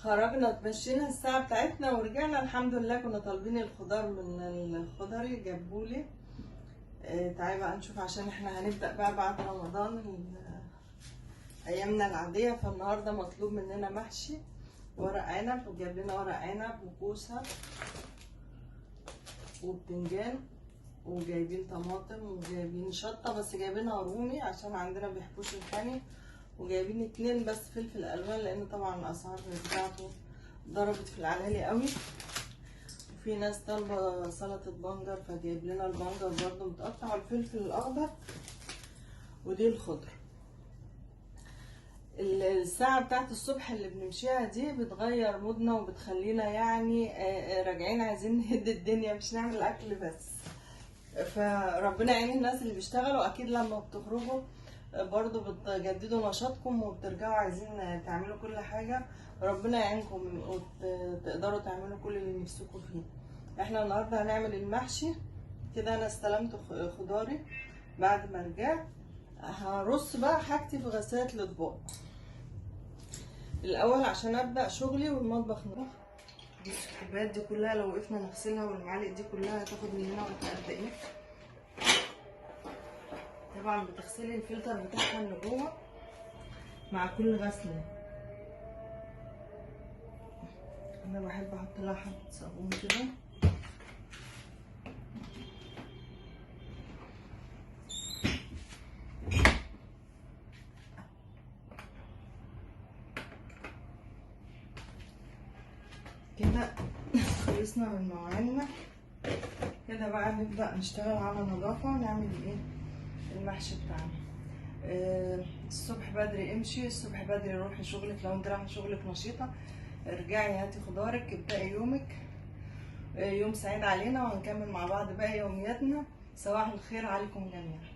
خرجنا اتمشينا الساعة بتاعتنا ورجعنا الحمد لله. كنا طالبين الخضار من الخضري جابولي. تعالي بقى نشوف عشان احنا هنبدأ بقى بعد رمضان ايامنا العادية. فالنهاردة مطلوب مننا محشي ورق عنب، وجاب لنا ورق عنب وكوسة وبتنجان، وجايبين طماطم وجايبين شطة بس جايبينها رومي عشان عندنا بيحبوش الحامي، وجايبين 2 بس فلفل الوان لان طبعا الاسعار بتاعته ضربت في العلالي قوي. وفي ناس طالبه سلطه بنجر فجايب لنا البنجر برده متقطع، والفلفل الاخضر، ودي الخضره. الساعه بتاعت الصبح اللي بنمشيها دي بتغير مودنا وبتخلينا يعني راجعين عايزين نهد الدنيا مش نعمل اكل بس. فربنا يعين الناس اللي بيشتغلوا. اكيد لما بتخرجوا برضو بتجددوا نشاطكم وبترجعوا عايزين تعملوا كل حاجة. ربنا يعينكم وتقدروا تعملوا كل اللي نفسكم فيه. احنا النهاردة هنعمل المحشي كده. انا استلمت خضاري بعد ما رجعت. هرص بقى حاجتي في غسالة الاطباق الاول عشان ابدأ شغلي والمطبخ نروح. بصوا الكوبايات دي كلها لو وقفنا نغسلها، والمعالق دي كلها هتاخد مننا وقت قد ايه. طبعا بتغسلي الفلتر بتاعها اللي جوه مع كل غسله. انا بحب احط لها حبه صابون كده. كده خلصنا من مواعيننا. كده بقى نبدا نشتغل على نظافه ونعمل ايه المحشي بتاعنا. الصبح بدري امشي، الصبح بدري روحي شغلك. لو انت رايحه شغلك نشيطه ارجعي هاتي خضارك، ابدأي يومك. يوم سعيد علينا، وهنكمل مع بعض باقي يومياتنا. صباح الخير عليكم جميعا.